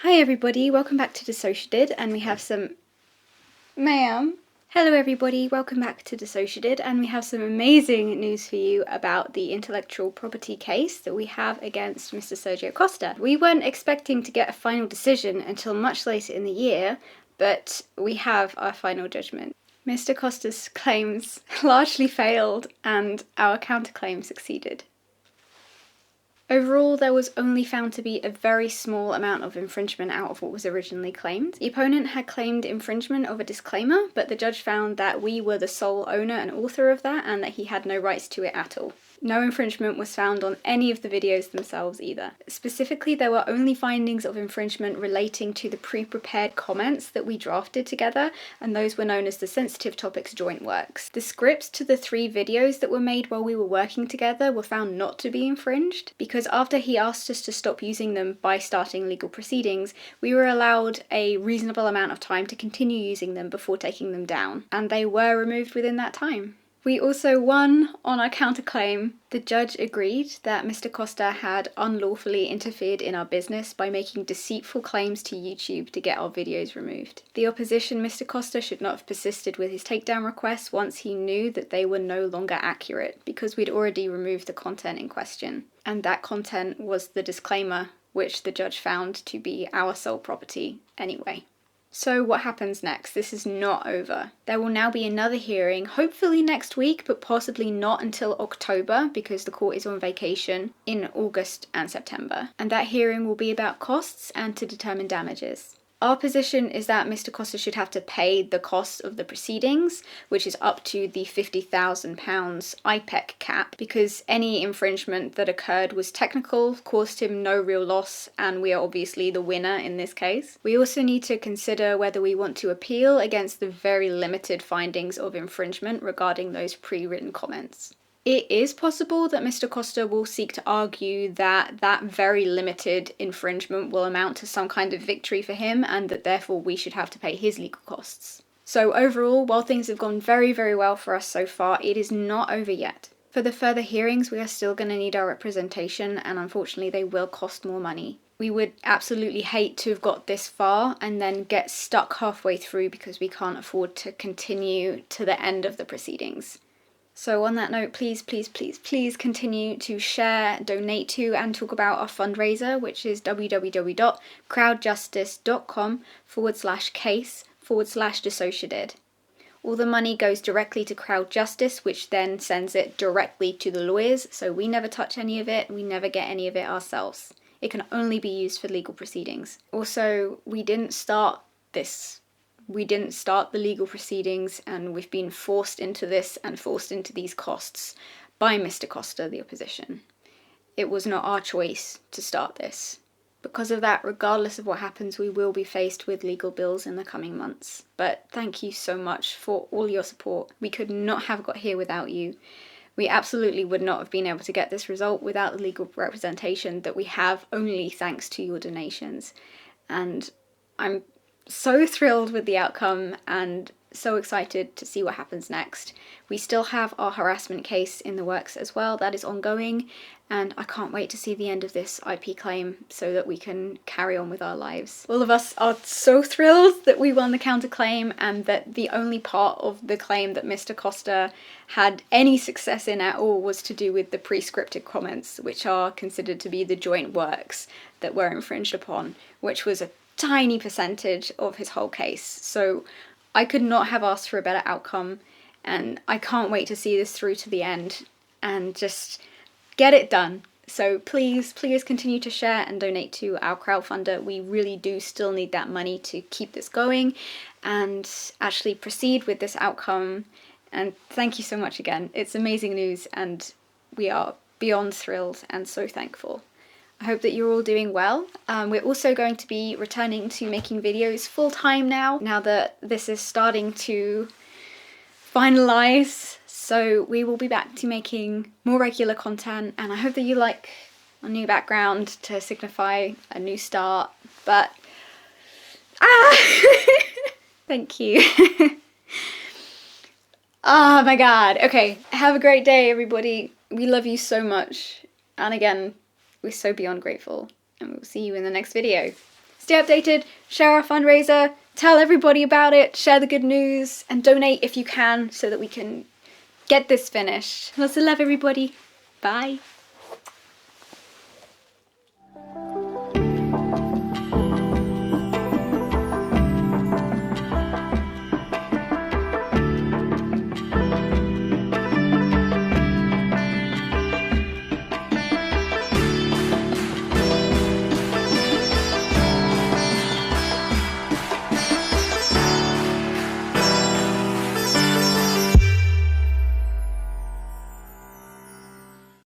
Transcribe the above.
Hi everybody, welcome back to DissociaDID, and we have some... Ma'am? Hello everybody, welcome back to DissociaDID, and we have some amazing news for you about the intellectual property case that we have against Mr. Sergio Costa. We weren't expecting to get a final decision until much later in the year, but we have our final judgment. Mr. Costa's claims largely failed, and our counterclaim succeeded. Overall, there was only found to be a very small amount of infringement out of what was originally claimed. The opponent had claimed infringement of a disclaimer, but the judge found that we were the sole owner and author of that and that he had no rights to it at all. No infringement was found on any of the videos themselves either. Specifically, there were only findings of infringement relating to the pre-prepared comments that we drafted together, and those were known as the Sensitive Topics Joint Works. The scripts to the 3 videos that were made while we were working together were found not to be infringed, because after he asked us to stop using them by starting legal proceedings, we were allowed a reasonable amount of time to continue using them before taking them down, and they were removed within that time. We also won on our counterclaim. The judge agreed that Mr. Costa had unlawfully interfered in our business by making deceitful claims to YouTube to get our videos removed. The opposition, Mr. Costa, should not have persisted with his takedown requests once he knew that they were no longer accurate, because we'd already removed the content in question. And that content was the disclaimer, which the judge found to be our sole property anyway. So what happens next? This is not over. There will now be another hearing, hopefully next week, but possibly not until October because the court is on vacation in August and September. And that hearing will be about costs and to determine damages. Our position is that Mr. Costa should have to pay the cost of the proceedings, which is up to the £50,000 IPEC cap, because any infringement that occurred was technical, caused him no real loss, and we are obviously the winner in this case. We also need to consider whether we want to appeal against the very limited findings of infringement regarding those pre-written comments. It is possible that Mr. Costa will seek to argue that that very limited infringement will amount to some kind of victory for him and that therefore we should have to pay his legal costs. So overall, while things have gone very, very well for us so far, it is not over yet. For the further hearings, we are still going to need our representation, and unfortunately they will cost more money. We would absolutely hate to have got this far and then get stuck halfway through because we can't afford to continue to the end of the proceedings. So on that note, please continue to share, donate to, and talk about our fundraiser, which is www.crowdjustice.com/case/DissociaDID. All the money goes directly to Crowd Justice, which then sends it directly to the lawyers, so we never touch any of it, we never get any of it ourselves. It can only be used for legal proceedings. Also, we didn't start the legal proceedings, and we've been forced into this and forced into these costs by Mr. Costa, the opposition. It was not our choice to start this. Because of that, regardless of what happens, we will be faced with legal bills in the coming months. But thank you so much for all your support. We could not have got here without you. We absolutely would not have been able to get this result without the legal representation that we have, only thanks to your donations. And I'm so thrilled with the outcome and so excited to see what happens next. We still have our harassment case in the works as well. That is ongoing, and I can't wait to see the end of this IP claim so that we can carry on with our lives. All of us are so thrilled that we won the counterclaim and that the only part of the claim that Mr. Costa had any success in at all was to do with the pre-scripted comments, which are considered to be the joint works that were infringed upon, which was a tiny percentage of his whole case. So I could not have asked for a better outcome, and I can't wait to see this through to the end and just get it done. So please continue to share and donate to our crowdfunder. We really do still need that money to keep this going and actually proceed with this outcome. And thank you so much again. It's amazing news and we are beyond thrilled and so thankful. I hope that you're all doing well. We're also going to be returning to making videos full-time now that this is starting to finalise. So we will be back to making more regular content, and I hope that you like a new background to signify a new start. But thank you. Oh my god. Okay, have a great day, everybody. We love you so much. And again, we're so beyond grateful, and we'll see you in the next video. stay updated, share our fundraiser, tell everybody about it, share the good news, and donate if you can so that we can get this finished. Lots of love, everybody. Bye.